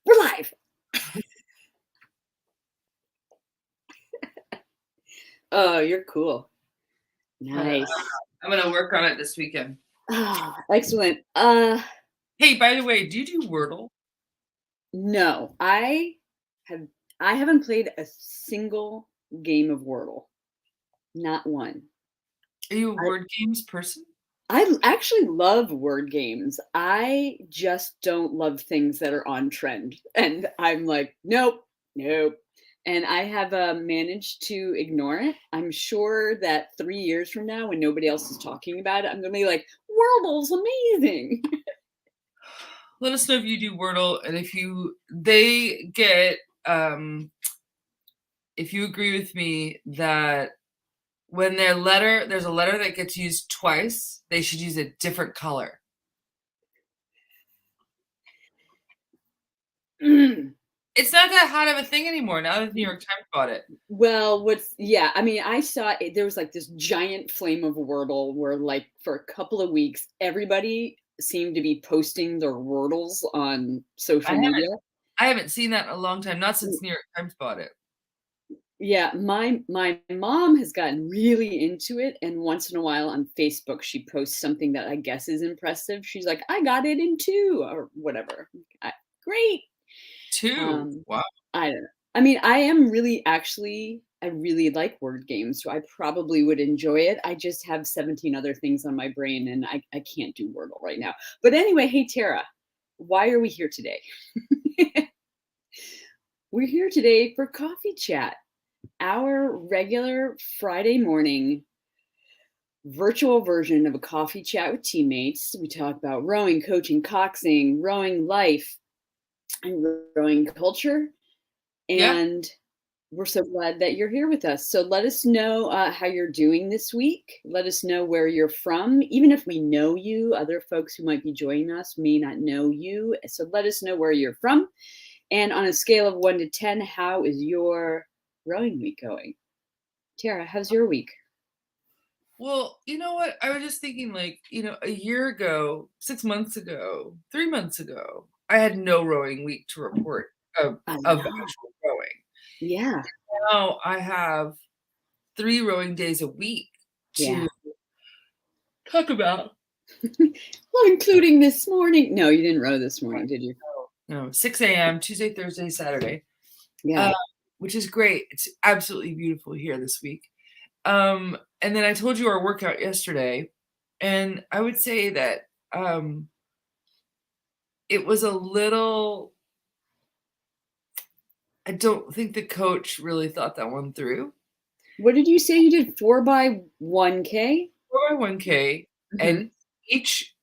We're live. Oh, you're cool. Nice. I'm gonna work on it this weekend. Oh, excellent. Hey, by the way, do you do Wordle? No, I haven't played a single game of Wordle. Not one. Are you a word games person? I actually love word games. I just don't love things that are on trend. And I'm like, nope. And I have managed to ignore it. I'm sure that 3 years from now, when nobody else is talking about it, I'm going to be like, Wordle's amazing. Let us know if you do Wordle, and if you agree with me that when there's a letter that gets used twice, they should use a different color. It's not that hot of a thing anymore now that the New York Times bought it. Well, I mean, I saw it, there was like this giant flame of Wordle where like for a couple of weeks, everybody seemed to be posting their Wordles on social media. I haven't seen that in a long time, not since New York Times bought it. Yeah, my mom has gotten really into it, and once in a while on Facebook, she posts something that I guess is impressive. She's like, "I got it in 2," or whatever. Great. 2. Wow. I don't know. I mean, I really like word games, so I probably would enjoy it. I just have 17 other things on my brain, and I can't do Wordle right now. But anyway, hey, Tara, why are we here today? We're here today for Coffee Chat, our regular Friday morning virtual version of a coffee chat with teammates. We talk about rowing, coaching, coxing, rowing life, and rowing culture. And we're so glad that you're here with us. So let us know how you're doing this week. Let us know where you're from. Even if we know you, other folks who might be joining us may not know you. So let us know where you're from. And on a scale of 1 to 10, how is your rowing week going? Tara, how's your week? Well, you know what? I was just thinking, like, a year ago, 6 months ago, 3 months ago, I had no rowing week to report of actual rowing. Yeah. Now I have 3 rowing days a week to talk about. Well, including this morning. No, you didn't row this morning, did you? No, 6 a.m., Tuesday, Thursday, Saturday. Yeah. Which is great. It's absolutely beautiful here this week. And then I told you our workout yesterday, and I would say that it was a little, I don't think the coach really thought that one through. What did you say you did? 4x1K? 4x1K. And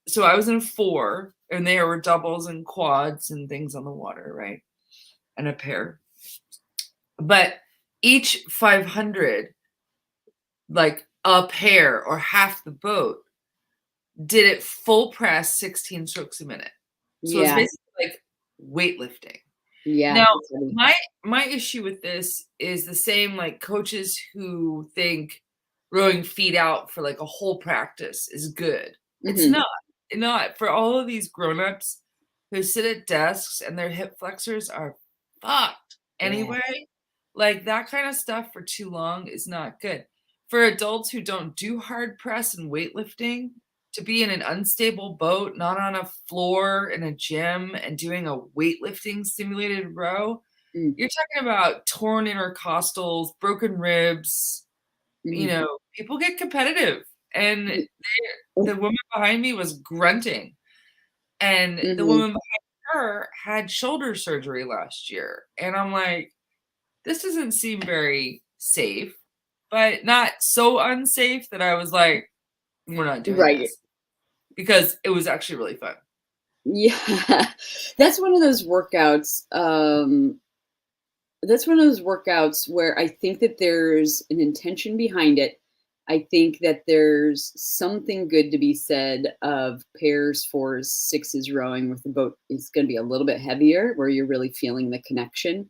so I was in a 4, and there were doubles and quads and things on the water, right? And a pair. But each 500, like a pair or half the boat, did it full press 16 strokes a minute. So it's basically like weightlifting. Yeah. Now, my issue with this is the same, like coaches who think rowing feet out for like a whole practice is good. It's not for all of these grown-ups who sit at desks and their hip flexors are fucked anyway. Like that kind of stuff for too long is not good. For adults who don't do hard press and weightlifting, to be in an unstable boat, not on a floor in a gym, and doing a weightlifting simulated row, you're talking about torn intercostals, broken ribs. People get competitive. And the woman behind me was grunting. And the woman behind her had shoulder surgery last year. And I'm like, this doesn't seem very safe, but not so unsafe that I was like, we're not doing this. Because it was actually really fun. Yeah, that's one of those workouts. That's one of those workouts where I think that there's an intention behind it. I think that there's something good to be said of pairs, fours, sixes rowing with the boat is going to be a little bit heavier, where you're really feeling the connection.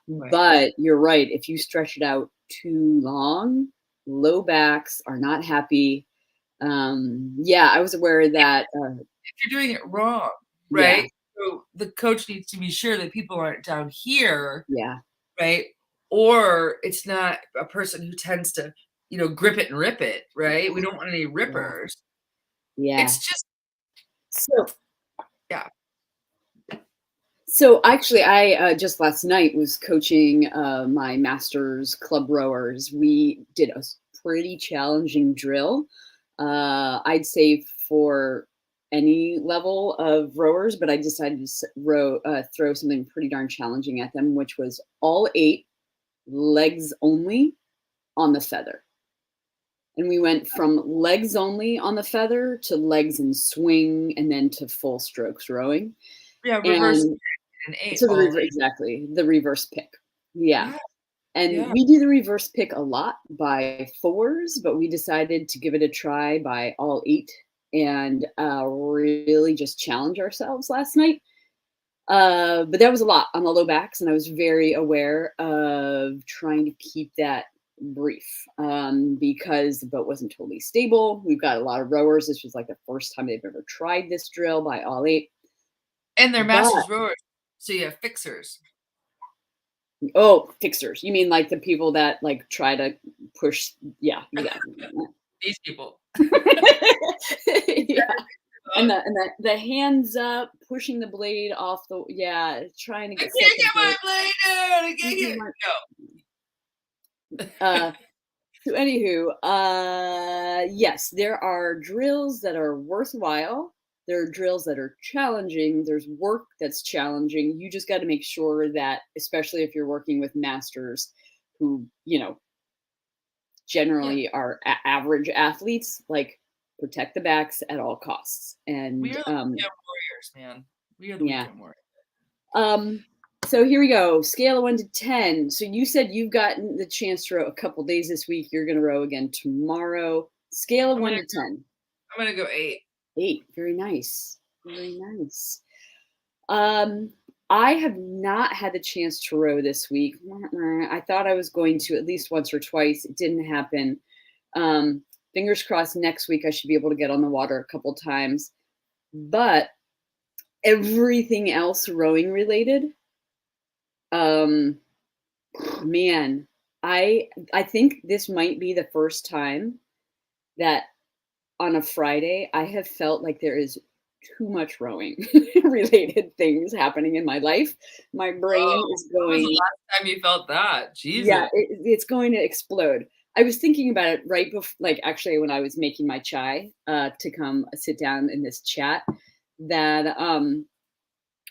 Right. But you're right. If you stretch it out too long, low backs are not happy. I was aware that if you're doing it wrong, right? the coach needs to be sure that people aren't down here, Yeah. right? Or it's not a person who tends to, grip it and rip it, right? We don't want any rippers. Yeah. It's just, So yeah. So actually, I just last night was coaching my master's club rowers. We did a pretty challenging drill. I'd say for any level of rowers, but I decided to throw something pretty darn challenging at them, which was all 8 legs only on the feather. And we went from legs only on the feather to legs and swing, and then to full strokes rowing. Yeah, reverse And an 8 so the all reverse, exactly, the reverse pick. Yeah. Yeah, And yeah. we do the reverse pick a lot by 4s, but we decided to give it a try by all 8 and really just challenge ourselves last night. But that was a lot on the low backs, and I was very aware of trying to keep that brief because the boat wasn't totally stable. We've got a lot of rowers. This was like the first time they've ever tried this drill by all 8. And they're But masters rowers, so you have fixers. oh, fixers. You mean like the people that like try to push? Yeah. These people. Yeah. And the hands up, pushing the blade off the trying to I get can't set get the my blade down. I can't get boat. No. So anywho, yes, there are drills that are worthwhile. There are drills that are challenging. There's work that's challenging. You just got to make sure that, especially if you're working with masters who, Yeah. generally are average athletes, like protect the backs at all costs. And We are the weekend warriors, man. We are the yeah. weekend warriors. So here we go. Scale of 1 to 10. So you said you've gotten the chance to row a couple days this week. You're going to row again tomorrow. Scale of 1 to 10. I'm gonna go 8. 8. Very nice. Very nice. I have not had the chance to row this week. I thought I was going to at least once or twice. It didn't happen. Fingers crossed next week I should be able to get on the water a couple times. But everything else rowing related, man, I think this might be the first time that on a Friday I have felt like there is too much rowing related things happening in my life. My brain is When was going, the last time you felt that? yeah, Jesus. it's going to explode. I was thinking about it right before, like actually when I was making my chai to come sit down in this chat, that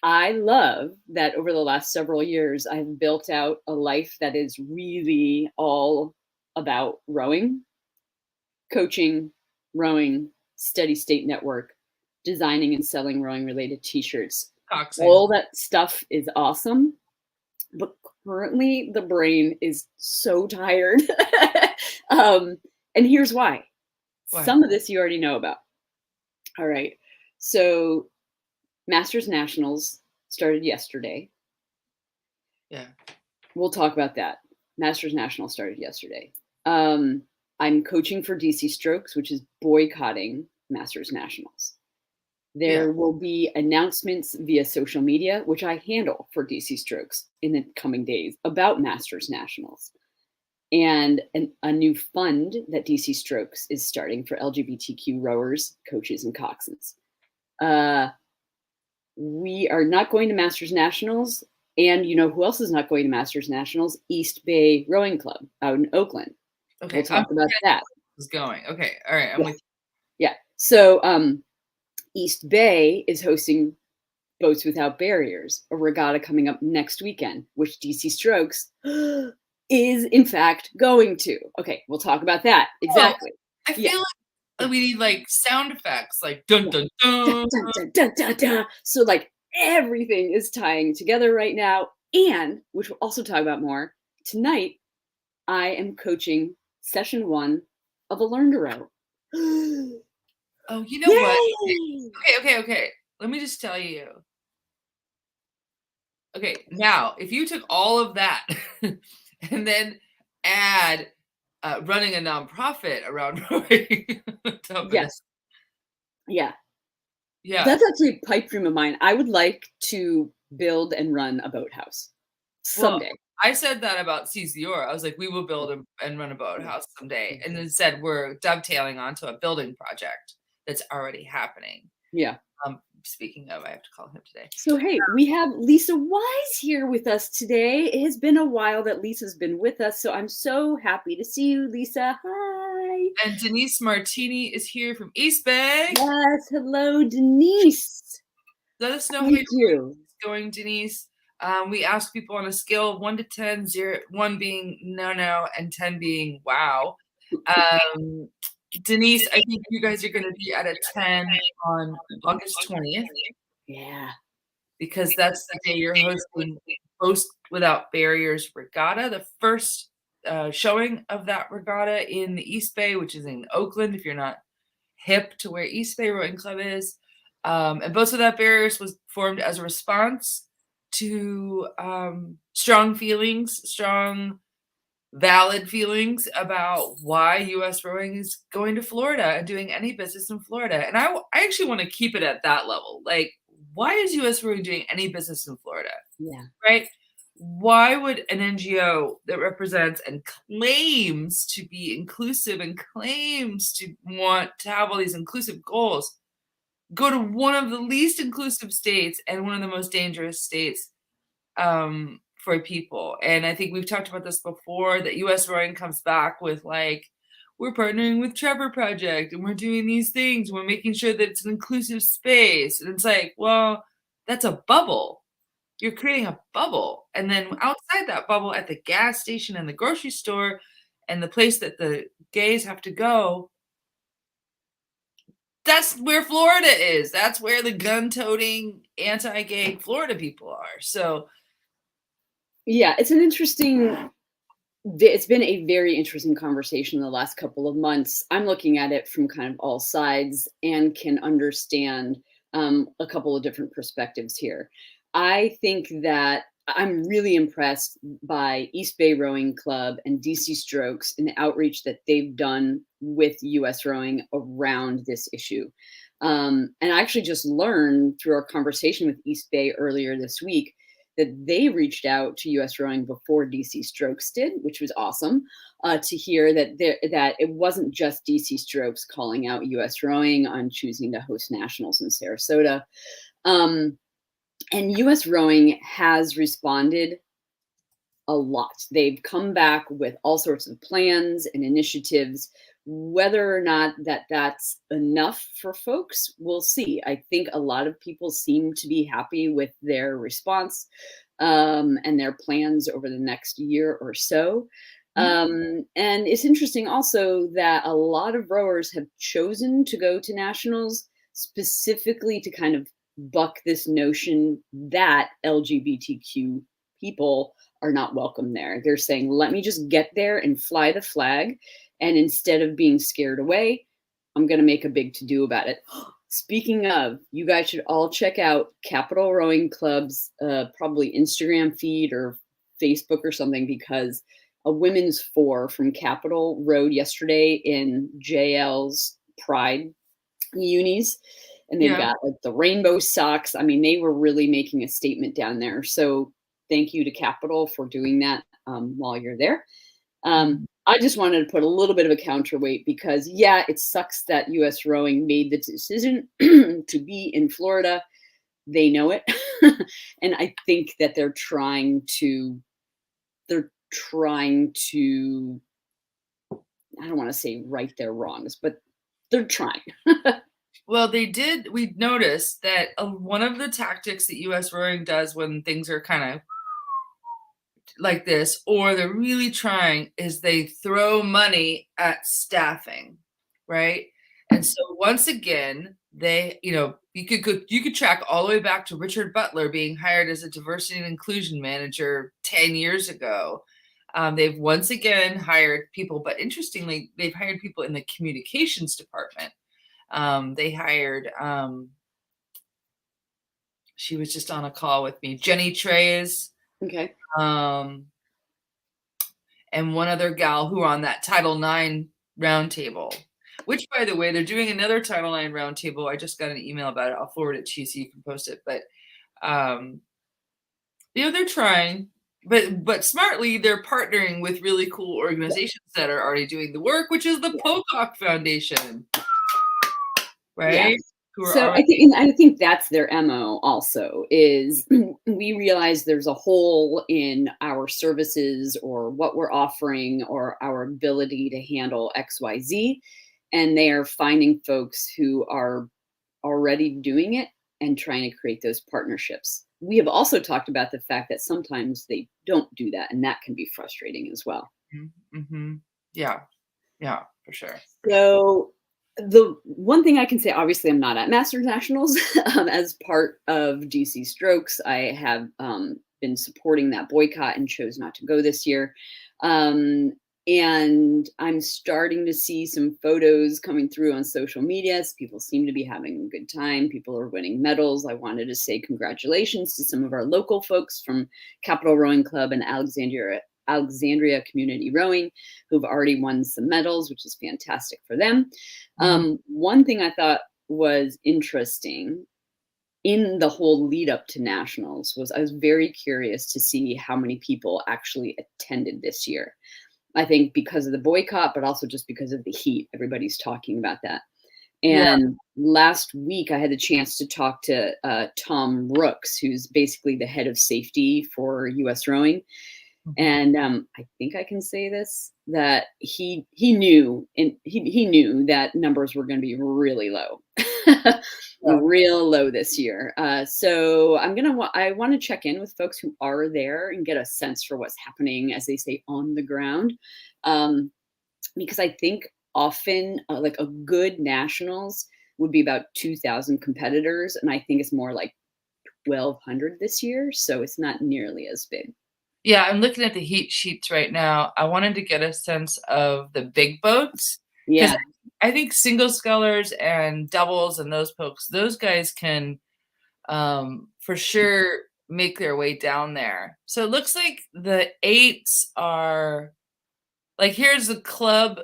I love that over the last several years, I've built out a life that is really all about rowing, coaching, rowing, steady state network, designing and selling rowing related t-shirts. Coxing. All that stuff is awesome, but currently the brain is so tired. And here's why. Why? Some of this you already know about. All right. So Masters Nationals started yesterday. Yeah. We'll talk about that. Masters National started yesterday. I'm coaching for DC Strokes, which is boycotting Masters Nationals. There will be announcements via social media, which I handle for DC Strokes in the coming days about Masters Nationals. And a new fund that DC Strokes is starting for LGBTQ rowers, coaches, and coxswains. We are not going to Masters Nationals. And you know who else is not going to Masters Nationals? East Bay Rowing Club out in Oakland. Okay. We'll talk about that. Is going. Okay. All right. I'm with you. Yeah. So East Bay is hosting Boats Without Barriers, a regatta coming up next weekend, which DC Strokes is in fact going to. Okay, we'll talk about that. Exactly. I feel like we need like sound effects, like dun dun dun. Dun, dun, dun, dun, dun. So like everything is tying together right now. And which we'll also talk about more tonight, I am coaching session 1 of a Learn to Row. Oh, you know what? Yay! Okay. Let me just tell you. Okay, now if you took all of that and then add running a nonprofit around rowing, Yes. Yeah. Yeah. That's actually a pipe dream of mine. I would like to build and run a boathouse Well, someday. I said that about Seize the Ore. I was like, "We will build and run a boathouse someday," and instead we're dovetailing onto a building project that's already happening. Yeah. Speaking of, I have to call him today. So, hey, we have Lisa Wise here with us today. It has been a while that Lisa's been with us, so I'm so happy to see you, Lisa. Hi. And Denise Martini is here from East Bay. Yes. Hello, Denise. Let us know how Thank you. it's going, Denise. We ask people on a scale of 1 to 10, 1 being no, and 10 being wow. Denise, I think you guys are going to be at a 10 on August 20th Yeah. because that's the day you're hosting Host Without Barriers Regatta, the first showing of that regatta in the East Bay, which is in Oakland, if you're not hip to where East Bay Rowing Club is. And Boats Without Barriers was formed as a response to strong feelings, strong valid feelings about why US Rowing is going to Florida and doing any business in Florida. And I actually want to keep it at that level. Like, why is US Rowing doing any business in Florida? Yeah. Right? Why would an NGO that represents and claims to be inclusive and claims to want to have all these inclusive goals go to one of the least inclusive states and one of the most dangerous states for people? And I think we've talked about this before, that US Rowing comes back with like, we're partnering with Trevor Project and we're doing these things. We're making sure that it's an inclusive space. And it's like, well, that's a bubble. You're creating a bubble. And then outside that bubble, at the gas station and the grocery store and the place that the gays have to go, that's where Florida is. That's where the gun-toting, anti-gay Florida people are. So Yeah, it's been a very interesting conversation in the last couple of months. I'm looking at it from kind of all sides and can understand a couple of different perspectives here. I think that I'm really impressed by East Bay Rowing Club and DC Strokes and the outreach that they've done with US Rowing around this issue. And I actually just learned through our conversation with East Bay earlier this week that they reached out to US Rowing before DC Strokes did, which was awesome to hear that that it wasn't just DC Strokes calling out US Rowing on choosing to host nationals in Sarasota. And US Rowing has responded a lot. They've come back with all sorts of plans and initiatives. Whether or not that's enough for folks, we'll see. I think a lot of people seem to be happy with their response and their plans over the next year or so. And it's interesting also that a lot of rowers have chosen to go to nationals specifically to kind of buck this notion that LGBTQ people are not welcome there. They're saying, let me just get there and fly the flag. And instead of being scared away, I'm going to make a big to do about it. Speaking of, you guys should all check out Capital Rowing Club's probably Instagram feed or Facebook or something, because a women's four from Capital rowed yesterday in JL's Pride unis. And they've got like the rainbow socks. I mean, they were really making a statement down there. So thank you to Capital for doing that while you're there. I just wanted to put a little bit of a counterweight because, yeah, it sucks that US Rowing made the decision to be in Florida. They know it. And I think that they're trying to, I don't want to say right their wrongs, but they're trying. well, we noticed that one of the tactics that US Rowing does when things are kind of like this, or they're really trying, is they throw money at staffing, right? And so once again, you could track all the way back to Richard Butler being hired as a diversity and inclusion manager 10 years ago. They've once again hired people, but interestingly, they've hired people in the communications department. They hired, she was just on a call with me, Jenny Treyes. Okay. And one other gal who were on that Title IX roundtable. Which, by the way, they're doing another Title IX roundtable. I just got an email about it. I'll forward it to you so you can post it. But they're trying, but smartly, they're partnering with really cool organizations that are already doing the work, which is the Pocock Foundation, right? Yeah. Who are So I think that's their MO also is we realize there's a hole in our services or what we're offering or our ability to handle XYZ. And they are finding folks who are already doing it and trying to create those partnerships. We have also talked about the fact that sometimes they don't do that, and that can be frustrating as well. Mm-hmm. Yeah, for sure. So the one thing I can say, obviously, I'm not at Masters Nationals as part of DC Strokes. I have been supporting that boycott and chose not to go this year. And I'm starting to see some photos coming through on social media. So people seem to be having a good time. People are winning medals. I wanted to say congratulations to some of our local folks from Capital Rowing Club and Alexandria Community Rowing who've already won some medals, which is fantastic for them. One thing I thought was interesting in the whole lead up to nationals was I was very curious to see how many people actually attended this year. I think because of the boycott, but also just because of the heat. Everybody's talking about that. And last week, I had the chance to talk to Tom Rooks, who's basically the head of safety for USRowing. And I think I can say this, that he knew, and he knew that numbers were going to be really low, real low this year. So I want to check in with folks who are there and get a sense for what's happening, as they say, on the ground, because I think often like a good nationals would be about 2,000 competitors, and I think it's more like 1,200 this year, so it's not nearly as big. Yeah, I'm looking at the heat sheets right now. I wanted to get a sense of the big boats because Yeah. I think single scullers and doubles and those guys can for sure make their way down there. So it looks like the eights are like here's the club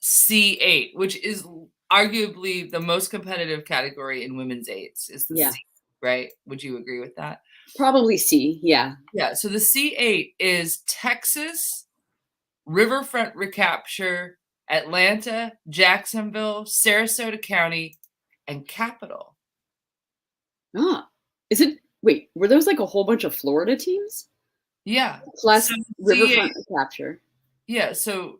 C8, which is arguably the most competitive category in women's eights is the Yeah. C, right? Would you agree with that? Probably C, yeah. Yeah, so the C8 is Texas, Riverfront Recapture, Atlanta, Jacksonville, Sarasota County, and Capital. Ah, wait, were those like a whole bunch of Florida teams? Yeah. Plus So Riverfront C8, Recapture. yeah, so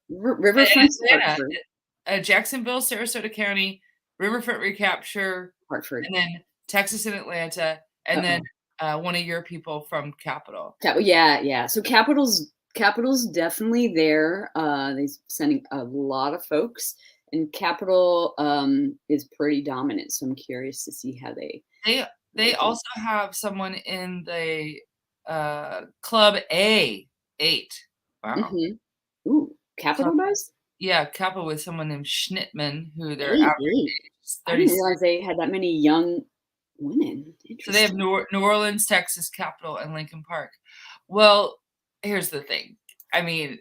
Riverfront Atlanta, Hartford. Jacksonville, Sarasota County, Riverfront Recapture, Hartford. and then Texas and Atlanta, and then Uh-oh. one of your people from Capital. Yeah. So Capital's definitely there. They're sending a lot of folks, and Capital is pretty dominant. So I'm curious to see how they They do. also have someone in the Club A8. Wow. Ooh, Club, Capital does? yeah, Capital with someone named Schnittman, who their Eight, average eight. age is I didn't 36. realize they had that many young women. So they have Interesting. New Orleans, Texas, Capital, and Lincoln Park. Well, here's the thing. I mean,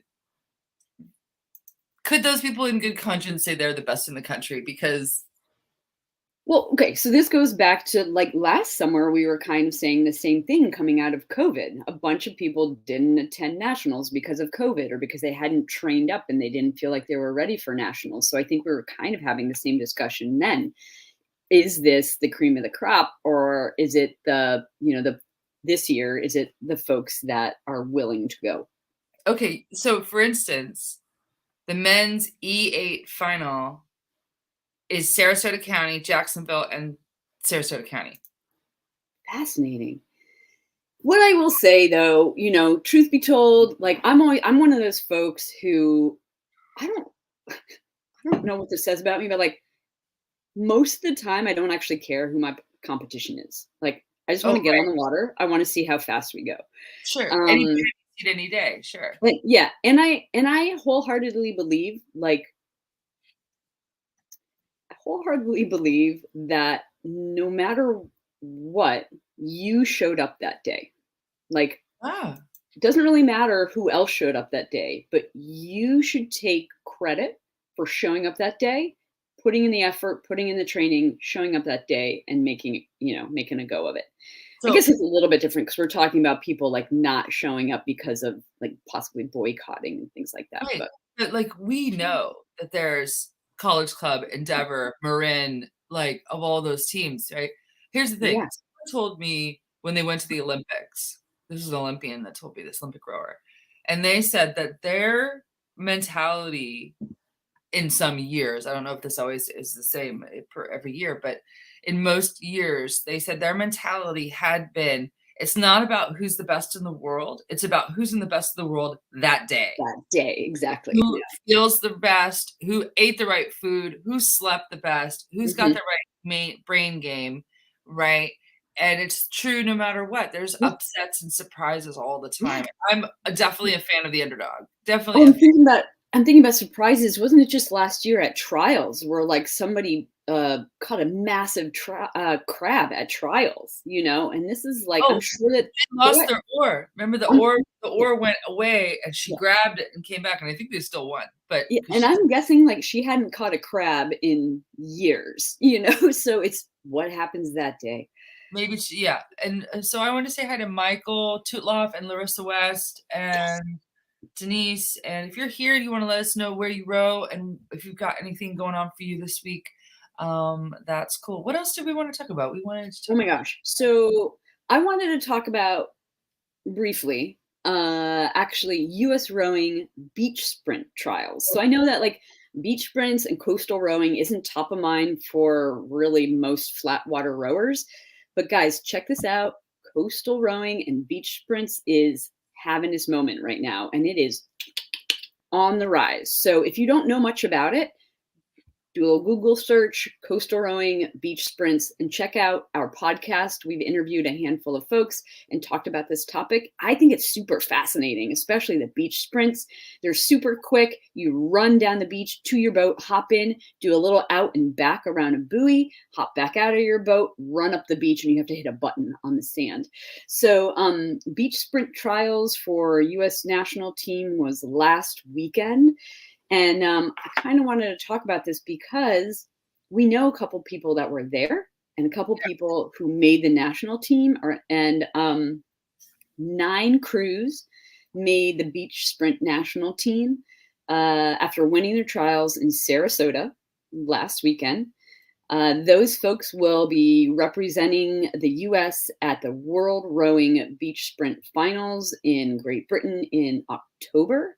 could those people in good conscience say they're the best in the country? Because Well, okay, so this goes back to like last summer, we were kind of saying the same thing coming out of COVID. A bunch of people didn't attend nationals because of COVID or because they hadn't trained up and they didn't feel like they were ready for nationals. So I think we were kind of having the same discussion then. Is this the cream of the crop, or is it this year, is it the folks that are willing to go? okay, so for instance, the men's E8 final is Sarasota County, Jacksonville, and Sarasota County. Fascinating. What I will say though, truth be told, like I'm one of those folks who I don't I don't know what this says about me, but like most of the time I don't actually care who my competition is. Like I just want Oh, to get on right. the water. I want to see how fast we go. Sure. Any Um any day. Sure. but yeah, and I wholeheartedly believe that no matter what, you showed up that day. Like Ah, it doesn't really matter who else showed up that day, but you should take credit for showing up that day, putting in the effort, putting in the training, showing up that day, and making a go of it. I So guess it's a little bit different because we're talking about people like not showing up because of like possibly boycotting and things like that. right, But but, like, we know that there's College Club, Endeavor, Marin, like, of all those teams, right? Here's the thing, yeah, someone told me when they went to the Olympics, this is an Olympian that told me this, Olympic rower, and they said that their mentality in some years, I don't know if this always is the same per every year, but in most years, they said their mentality had been, "It's not about who's the best in the world, it's about who's in the best of the world that day." that day exactly. Who feels the best, who ate the right food, who slept the best, who's got Mhm. the right brain game, right? And it's true no matter what. There's Yeah, upsets and surprises all the yeah. time. I'm definitely a fan of the underdog. Definitely Oh, a fan. I'm thinking about surprises. Wasn't it just last year at trials where like somebody caught a massive crab at trials, and this is like I'm Oh, sure that they go lost ahead. their oar. Remember I'm, the yeah, oar went away and she yeah, grabbed it and came back, and I think they still won, but yeah, 'cause and she I'm guessing like she hadn't caught a crab in years, so it's what happens that day. maybe she yeah, and, so I wanna say hi to Michael Tutloff and Larissa West Yes. and Denise, and if you're here and you wanna let us know where you row and if you've got anything going on for you this week, that's cool. What else did we wanna talk about? We wanted to Oh talk my about gosh. So I wanted to talk about briefly, actually US rowing beach sprint trials. So I know that like beach sprints and coastal rowing isn't top of mind for really most flat water rowers, but guys, check this out. Coastal rowing and beach sprints is having this moment right now, and it is on the rise. So if you don't know much about it, do a little Google search, coastal rowing, beach sprints, and check out our podcast. We've interviewed a handful of folks and talked about this topic. I think it's super fascinating, especially the beach sprints. They're super quick. You run down the beach to your boat, hop in, do a little out and back around a buoy, hop back out of your boat, run up the beach, and you have to hit a button on the sand. So, beach sprint trials for US national team was last weekend. And I kind of wanted to talk about this because we know a couple people that were there and a couple people who made the national team, and 9 crews made the beach sprint national team after winning their trials in Sarasota last weekend. Those folks will be representing the US at the World Rowing Beach Sprint Finals in Great Britain in October.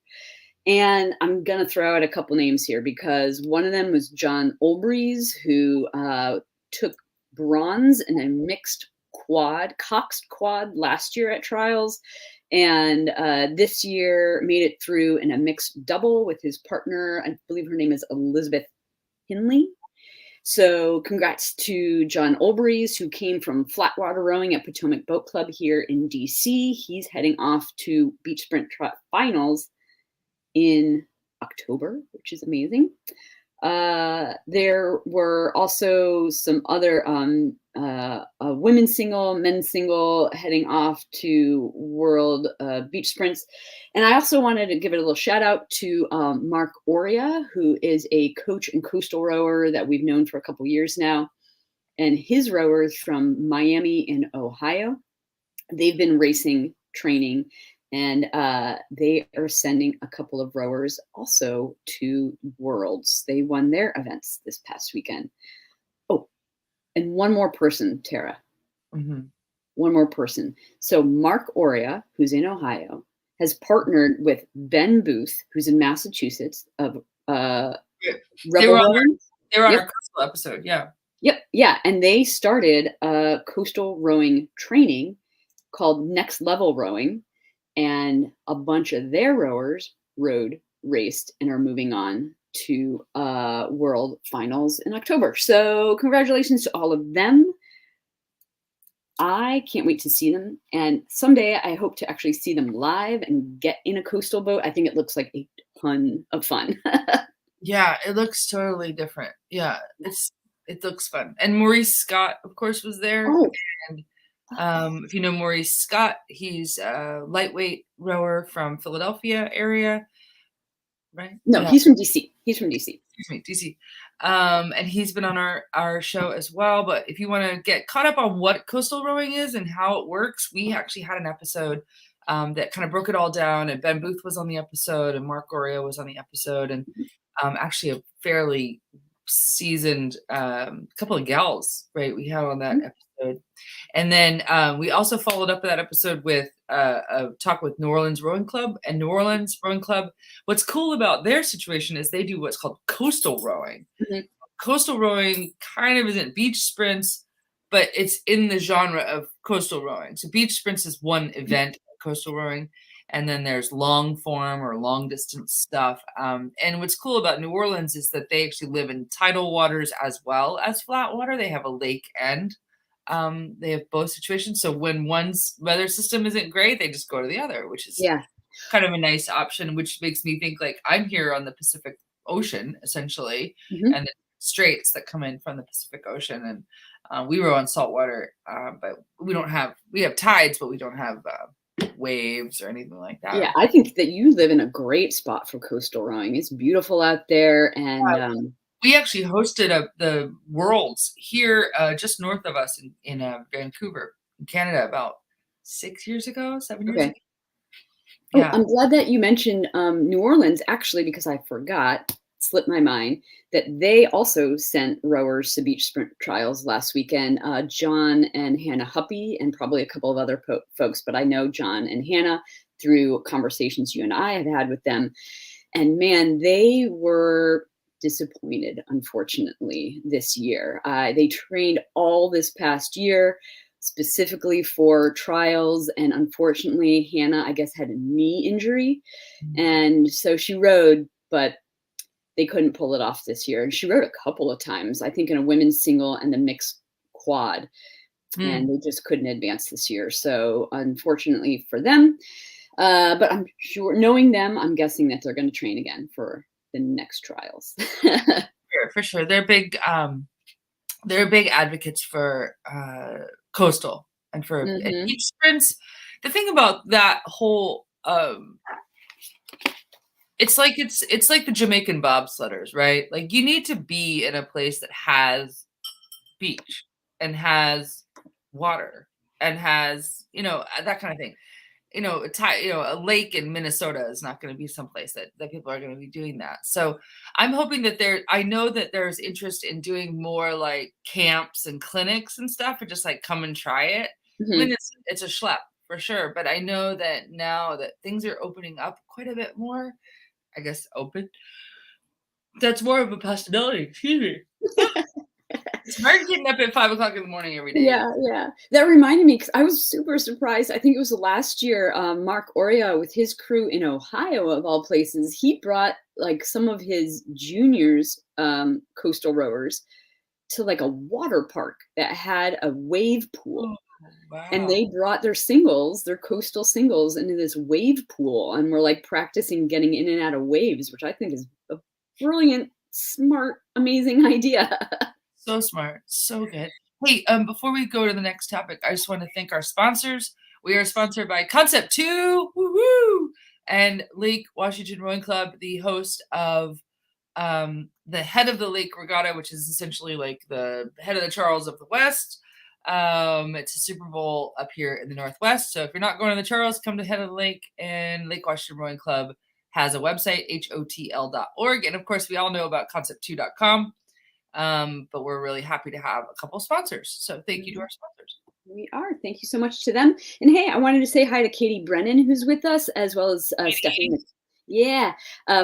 And I'm going to throw out a couple names here because one of them was John Olbreys, who took bronze in a mixed coxed quad last year at trials. And this year made it through in a mixed double with his partner. I believe her name is Elizabeth Hinley. So congrats to John Olbreys, who came from flatwater rowing at Potomac Boat Club here in DC. He's heading off to beach sprint finals in October, which is amazing. There were also some other women's single, men's single heading off to world beach sprints. And I also wanted to give it a little shout out to Mark Oria, who is a coach and coastal rower that we've known for a couple years now. And his rowers from Miami in Ohio, they've been racing, training, and they are sending a couple of rowers also to Worlds. They won their events this past weekend. Oh, and one more person, Tara. Mhm. One more person. So Mark Oria, who's in Ohio, has partnered with Ben Booth, who's in Massachusetts, of Yeah. They Rebel were on Rowing. they were on Yep. our coastal episode, yeah. Yep. Yeah. And they started a coastal rowing training called Next Level Rowing. And a bunch of their rowers raced, and are moving on to world finals in October. So congratulations to all of them. I can't wait to see them. And someday I hope to actually see them live and get in a coastal boat. I think it looks like a ton of fun. Yeah, it looks totally different. Yeah, it looks fun. And Maurice Scott, of course, was there. Oh, And if you know Maurice Scott, he's a lightweight rower from Philadelphia area, right? no, Yeah. he's from DC. He's from DC. excuse me, DC. And he's been on our show as well. But if you want to get caught up on what coastal rowing is and how it works, we actually had an episode that kind of broke it all down. And Ben Booth was on the episode, and Mark Gorio was on the episode, and actually a fairly seasoned couple of gals, right? We had on that episode. And then we also followed up that episode with a talk with New Orleans Rowing Club. And New Orleans Rowing Club, what's cool about their situation is they do what's called coastal rowing. Coastal rowing kind of isn't beach sprints, but it's in the genre of coastal rowing. So beach sprints is one event of coastal rowing, and then there's long form or long distance stuff. And what's cool about New Orleans is that they actually live in tidal waters as well as flat water. They have a lake end. They have both situations. So when one's weather system isn't great, they just go to the other, which is kind of a nice option, which makes me think like I'm here on the Pacific Ocean, essentially, and the straits that come in from the Pacific Ocean. And we row on saltwater, but we have tides, but we don't have waves or anything like that. Yeah, I think that you live in a great spot for coastal rowing. It's beautiful out there, and we actually hosted the Worlds here just north of us in Vancouver, in Canada, about 7 years ago. Yeah. I'm glad that you mentioned New Orleans, actually, because I forgot, slipped my mind, that they also sent rowers to beach sprint trials last weekend. John and Hannah Huppy, and probably a couple of other folks, but I know John and Hannah through conversations you and I have had with them. And man, they were disappointed, unfortunately, this year. They trained all this past year specifically for trials, and unfortunately Hannah, I guess, had a knee injury, and so she rowed, but they couldn't pull it off this year. And she rowed a couple of times, I think in a women's single and the mixed quad, and they just couldn't advance this year. So unfortunately for them, but I'm sure, knowing them, I'm guessing that they're going to train again for the next trials. For sure. They're big advocates for coastal and for beach sprints. The thing about that whole it's like the Jamaican bobsledders, right? Like you need to be in a place that has beach and has water and has, that kind of thing. A lake in Minnesota is not going to be someplace that people are going to be doing that. So I'm hoping that I know that there's interest in doing more like camps and clinics and stuff, and just like come and try it. I mean, it's a schlep for sure, but I know that now that things are opening up quite a bit more, I guess that's more of a possibility. Excuse me. It's hard getting up at 5 o'clock in the morning every day. Yeah. That reminded me, because I was super surprised. I think it was last year, Mark Oria with his crew in Ohio, of all places, he brought like some of his juniors, coastal rowers, to like a water park that had a wave pool. Oh, wow. And they brought their coastal singles, into this wave pool, and were like practicing getting in and out of waves, which I think is a brilliant, smart, amazing idea. So smart. So good. Hey, before we go to the next topic, I just want to thank our sponsors. We are sponsored by Concept 2, woo-hoo, and Lake Washington Rowing Club, the host of the Head of the Lake Regatta, which is essentially like the Head of the Charles of the West. It's a Super Bowl up here in the Northwest. So if you're not going to the Charles, come to Head of the Lake, and Lake Washington Rowing Club has a website, hotl.org. And of course, we all know about concept2.com. But we're really happy to have a couple sponsors. So thank you to our sponsors. We are. Thank you so much to them. And hey, I wanted to say hi to Katie Brennan, who's with us, as well as Stephanie.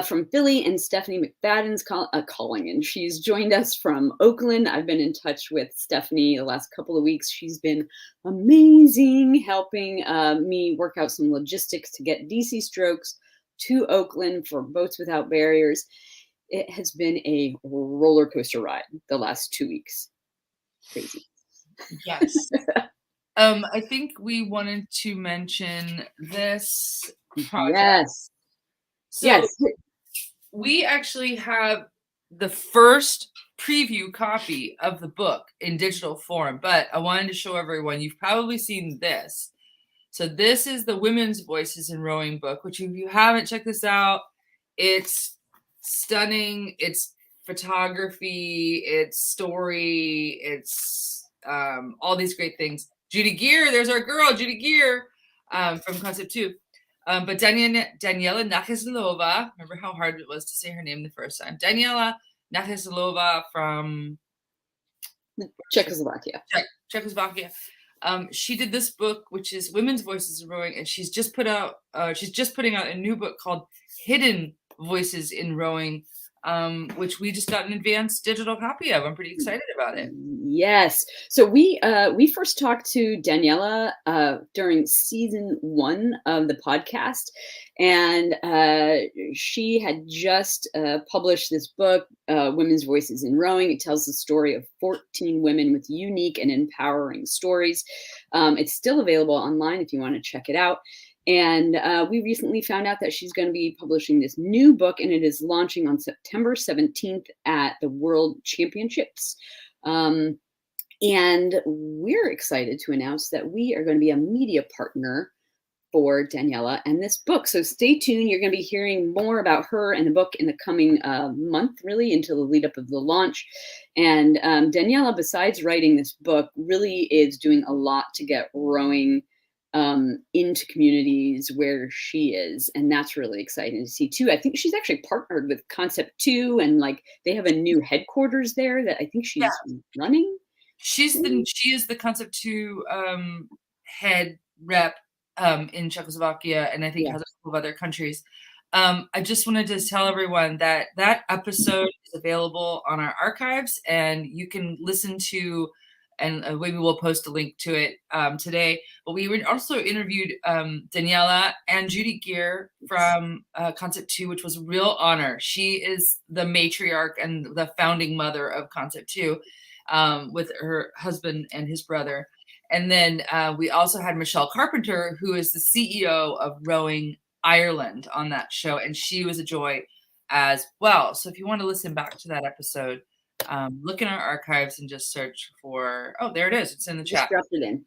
From Philly, and Stephanie McFadden's calling in. She's joined us from Oakland. I've been in touch with Stephanie the last couple of weeks. She's been amazing, helping me work out some logistics to get DC Strokes to Oakland for Boats Without Barriers. It has been a roller coaster ride the last 2 weeks. Crazy. Yes. I think we wanted to mention this project. Yes. So yes. We actually have the first preview copy of the book in digital form, but I wanted to show everyone, you've probably seen this. So this is the Women's Voices in Rowing book, which if you haven't checked this out, it's stunning. It's photography, it's story, it's all these great things. Judy Gear, there's our girl, Judy Gear, from Concept 2. But Daniela Nefesilova, remember how hard it was to say her name the first time? Daniela Nefesilova from Czechoslovakia. Czechoslovakia. She did this book, which is Women's Voices in Rowing, and she's just putting out a new book called Hidden Voices in Rowing, which we just got an advanced digital copy of. I'm pretty excited about it. Yes. So we first talked to Daniela during season 1 of the podcast, and she had just published this book, Women's Voices in Rowing. It tells the story of 14 women with unique and empowering stories. It's still available online if you want to check it out. And we recently found out that she's going to be publishing this new book, and it is launching on September 17th at the World Championships. And we're excited to announce that we are going to be a media partner for Daniela and this book. So stay tuned. You're going to be hearing more about her and the book in the coming month, really, until the lead up of the launch. And Daniela, besides writing this book, really is doing a lot to get rowing into communities where she is, and that's really exciting to see too. I think she's actually partnered with Concept 2, and like they have a new headquarters there that I think she's running. She is the Concept 2 head rep in Czechoslovakia, and I think has a couple of other countries. I just wanted to tell everyone that episode is available on our archives, and you can listen to. And maybe we'll post a link to it today. But we also interviewed Daniela and Judy Gear from Concept 2, which was a real honor. She is the matriarch and the founding mother of Concept 2 with her husband and his brother. And then we also had Michelle Carpenter, who is the CEO of Rowing Ireland on that show. And she was a joy as well. So if you want to listen back to that episode, look in our archives and just search for, there it is. It's in the chat. Just dropped it in.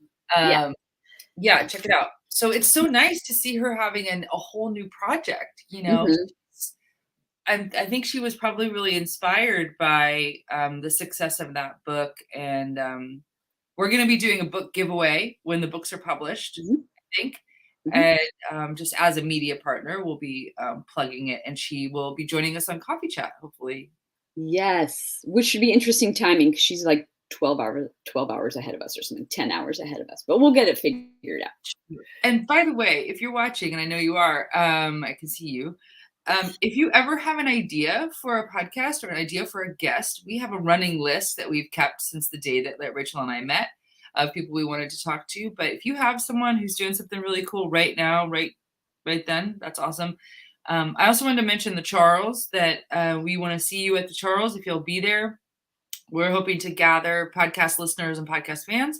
Yeah, check it out. So it's so nice to see her having a whole new project, you know. I think she was probably really inspired by the success of that book. And we're going to be doing a book giveaway when the books are published, I think. And just as a media partner, we'll be plugging it, and she will be joining us on Coffee Chat, hopefully. Yes, which should be interesting timing because she's like 12 hours ahead of us or something, 10 hours ahead of us, but we'll get it figured out. And by the way, if you're watching, and I know you are, I can see you. If you ever have an idea for a podcast or an idea for a guest, we have a running list that we've kept since the day that Rachel and I met of people we wanted to talk to. But if you have someone who's doing something really cool right now, right then, that's awesome. I also wanted to mention the Charles, that we want to see you at the Charles if you'll be there. We're hoping to gather podcast listeners and podcast fans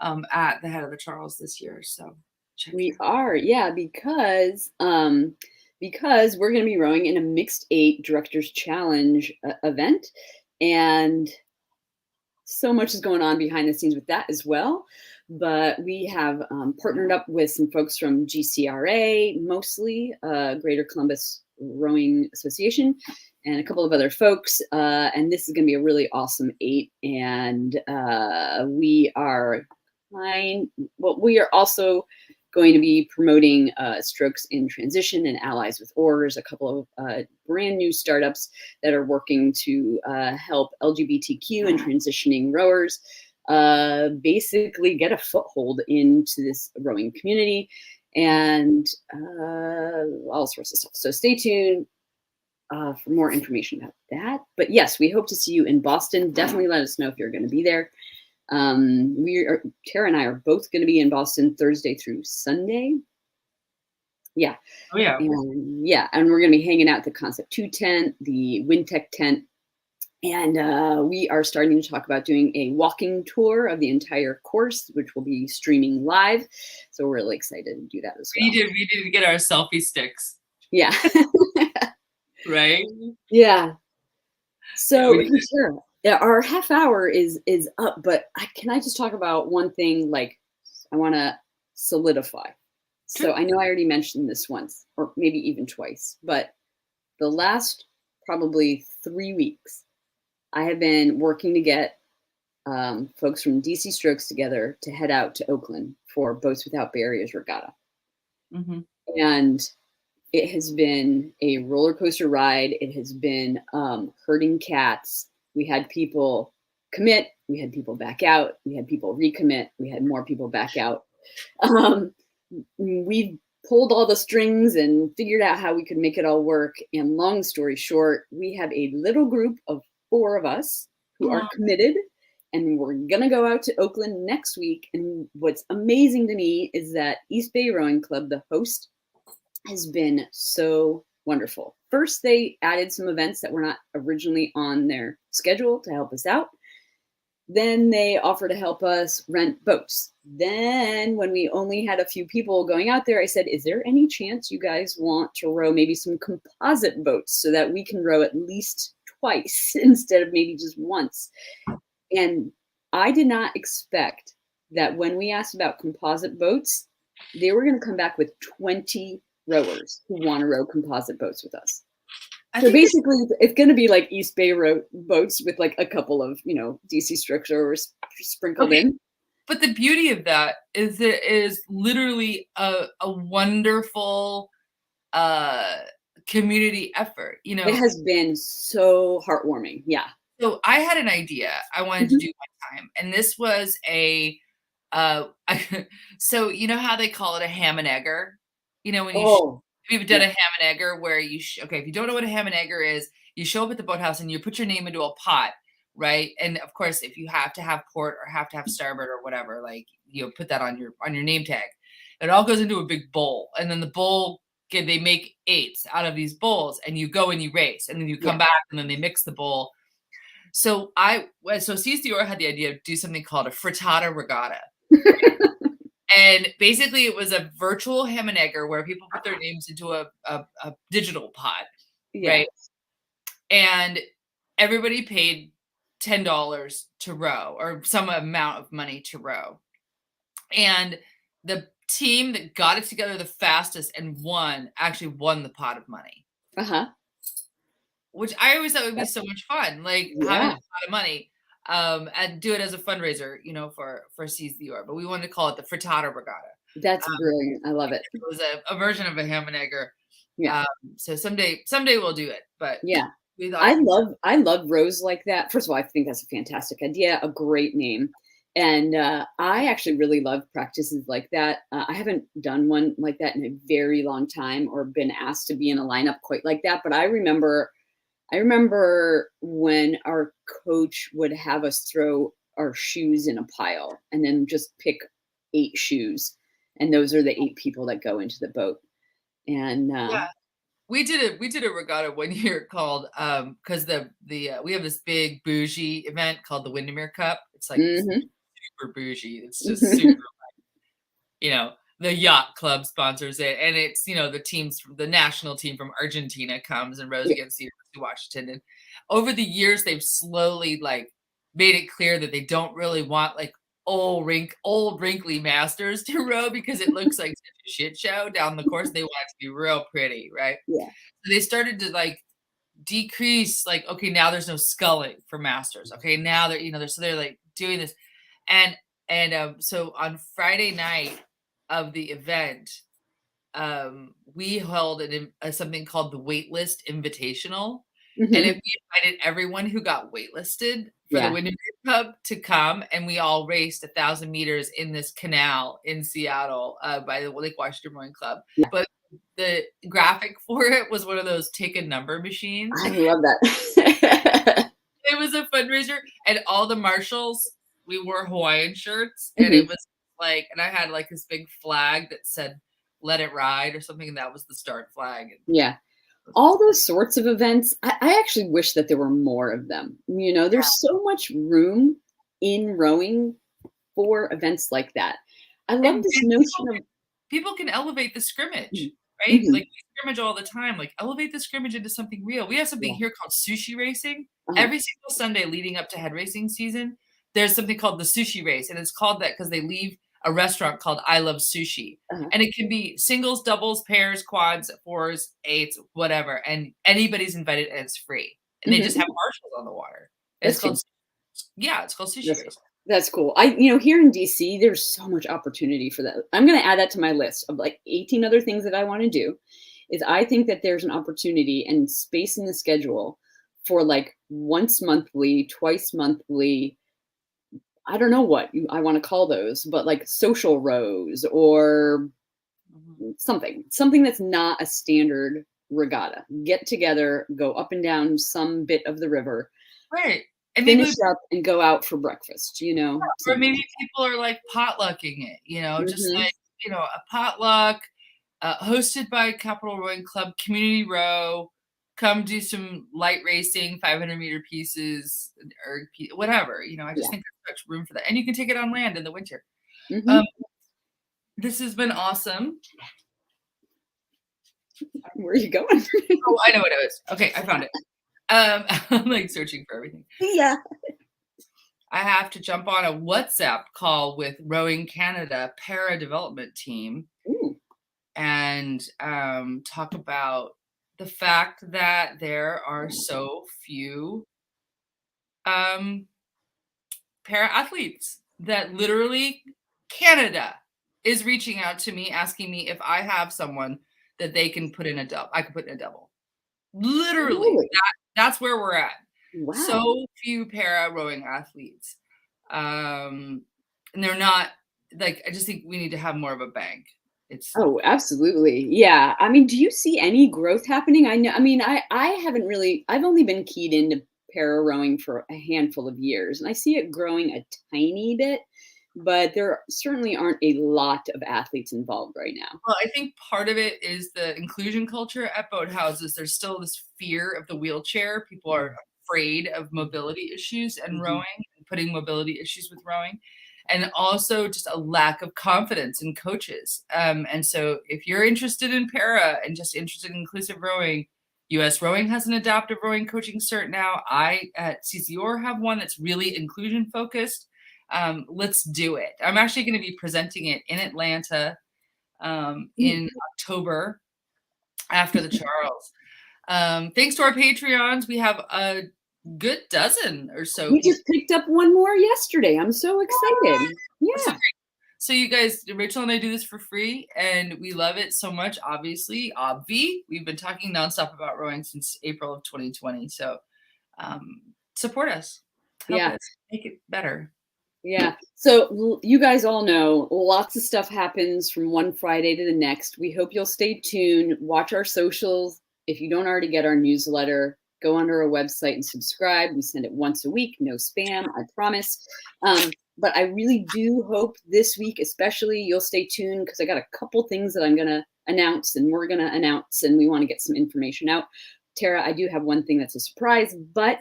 at the head of the Charles this year. So we are, because we're going to be rowing in a mixed 8 Directors Challenge event, and so much is going on behind the scenes with that as well. But we have partnered up with some folks from GCRA, mostly Greater Columbus Rowing Association, and a couple of other folks. And this is going to be a really awesome 8. And we are also going to be promoting Strokes in Transition and Allies with Oars, a couple of brand new startups that are working to help LGBTQ and transitioning rowers basically get a foothold into this rowing community, and all sorts of stuff. So stay tuned for more information about that. But yes, we hope to see you in Boston. Definitely let us know if you're going to be there. Tara and I are both going to be in Boston Thursday through Sunday. Yeah. Oh yeah. And we're going to be hanging out at the Concept 2 tent, the WinTech tent. And we are starting to talk about doing a walking tour of the entire course, which will be streaming live. So we're really excited to do that as well. We need to get our selfie sticks. Yeah. Right? Yeah. So Tara, our half hour is up, but can I just talk about one thing? Like, I want to solidify. Sure. So I know I already mentioned this once, or maybe even twice, but the last probably 3 weeks, I have been working to get folks from DC Strokes together to head out to Oakland for Boats Without Barriers Regatta. Mhm. And it has been a roller coaster ride. It has been herding cats. We had people commit. We had people back out. We had people recommit. We had more people back out. We pulled all the strings and figured out how we could make it all work. And long story short, we have a little group of 4 of us who are committed, and we're going to go out to Oakland next week. And what's amazing to me is that East Bay Rowing Club, the host, has been so wonderful. First, they added some events that were not originally on their schedule to help us out. Then they offered to help us rent boats. Then when we only had a few people going out there, I said, is there any chance you guys want to row maybe some composite boats so that we can row at least twice instead of maybe just once? And I did not expect that when we asked about composite boats, they were going to come back with 20 rowers who want to row composite boats with us. So basically, it's going to be like East Bay boats with like a couple of, DC Strokes rowers sprinkled in. But the beauty of that is it is literally a wonderful community effort. It has been so heartwarming. Yeah. So I had an idea I wanted to do one time, and this was so you know how they call it a ham and egger? When you've done a ham and egger where okay, if you don't know what a ham and egger is, you show up at the boathouse and you put your name into a pot, right? And of course, if you have to have port or have to have starboard or whatever, like put that on your name tag. It all goes into a big bowl, and then the bowl they make 8s out of these bowls, and you go and you race, and then you come back, and then they mix the bowl. So C's Dior had the idea to do something called a frittata regatta. And basically it was a virtual ham and egger where people put their names into a digital pot, right? And everybody paid $10 to row or some amount of money to row. And the team that got it together the fastest and actually won the pot of money. Which I always thought would be so much fun, like having a pot of money. And do it as a fundraiser, for Seize the Or. But we wanted to call it the Frittata Regatta. That's brilliant. I love it. It was a version of a ham and egger. Yeah. So someday we'll do it. But yeah, I love rows like that. First of all, I think that's a fantastic idea, a great name. And I actually really love practices like that. I haven't done one like that in a very long time or been asked to be in a lineup quite like that. But I remember when our coach would have us throw our shoes in a pile and then just pick 8 shoes. And those are the 8 people that go into the boat. And we did a regatta one year called because we have this big bougie event called the Windermere Cup. It's like super bougie. It's just super the yacht club sponsors it, and it's the national team from Argentina comes and rows against the University of Washington. And over the years, they've slowly made it clear that they don't really want old wrinkly masters to row because it looks like such a shit show down the course. They want it to be real pretty, right? Yeah. So they started to decrease. Okay, now there's no sculling for masters. Okay, now they're doing this, and so on Friday night of the event, we held something called the Waitlist Invitational, and we invited everyone who got waitlisted for the Windermere Cup to come, and we all raced 1,000 meters in this canal in Seattle by the Lake Washington Rowing Club. But the graphic for it was one of those take a number machines. I love that. It was a fundraiser, and all the marshals, we wore Hawaiian shirts, and it was and I had this big flag that said "Let It Ride" or something, and that was the start flag. Yeah. All those sorts of events, I actually wish that there were more of them. There's so much room in rowing for events like that. I love this notion of people can elevate the scrimmage, right? We scrimmage all the time. Elevate the scrimmage into something real. We have something here called sushi racing. Every single Sunday leading up to head racing season, there's something called the sushi race, and it's called that because they leave a restaurant called I Love Sushi. And it can be singles, doubles, pairs, quads, 4s, 8s, whatever. And anybody's invited, and it's free. And they just have marshals on the water. It's called Sushi Race. That's cool. Here in DC, there's so much opportunity for that. I'm going to add that to my list of like 18 other things that I want to do. Is I think that there's an opportunity and space in the schedule for like once monthly, twice monthly. I don't know what I want to call those, but like social rows or something that's not a standard regatta. Get together, go up and down some bit of the river, right? And finish up and go out for breakfast. Or maybe people are like potlucking it. Just like a potluck hosted by Capital Rowing Club, Community Row. Come do some light racing, 500-meter pieces, or whatever. I just think there's such room for that, and you can take it on land in the winter. This has been awesome. Where are you going? Oh, I know what it was. Okay, I found it. I'm like searching for everything. Yeah. I have to jump on a WhatsApp call with Rowing Canada para development team. Ooh. And talk about the fact that there are so few para athletes, that literally Canada is reaching out to me asking me if I have someone that they can put in a double. I can put in a double. Literally, that's where we're at. Wow. So few para rowing athletes. And they're not like, I just think we need to have more of a bank. Oh, absolutely. Yeah. Do you see any growth happening? I haven't really, I've only been keyed into para rowing for a handful of years, and I see it growing a tiny bit, but there certainly aren't a lot of athletes involved right now. Well, I think part of it is the inclusion culture at boathouses. There's still this fear of the wheelchair. People are afraid of mobility issues and rowing, and putting mobility issues with rowing. And also just a lack of confidence in coaches. And so if you're interested in para and just interested in inclusive rowing, USRowing has an adaptive rowing coaching cert now. I at CCOR have one that's really inclusion focused. Let's do it. I'm actually going to be presenting it in Atlanta in October after the Charles. Thanks to our Patreons, we have a good dozen or so. We just picked up one more yesterday. I'm so excited. Yeah. So you guys, Rachel and I do this for free, and we love it so much. Obviously, we've been talking nonstop about rowing since April of 2020. So support us. Help us make it better. Yeah. So you guys all know lots of stuff happens from one Friday to the next. We hope you'll stay tuned. Watch our socials. If you don't already get our newsletter, go onto our website and subscribe. We send it once a week. No spam, I promise. But I really do hope this week, especially, you'll stay tuned, because I got a couple things that I'm going to announce, and we're going to announce, and we want to get some information out. Tara, I do have one thing that's a surprise, but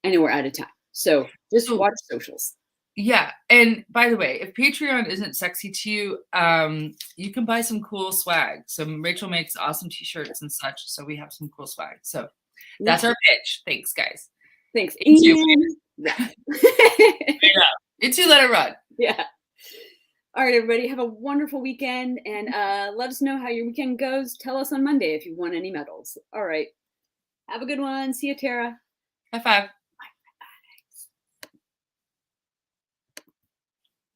I know we're out of time. So just watch socials. Yeah. And by the way, if Patreon isn't sexy to you, you can buy some cool swag. So Rachel makes awesome t-shirts and such. So we have some cool swag. So that's our pitch. Thanks, guys. Thanks. Yeah. It's let it run. Yeah. All right, everybody. Have a wonderful weekend, and let us know how your weekend goes. Tell us on Monday if you won any medals. All right. Have a good one. See you, Tara. High five.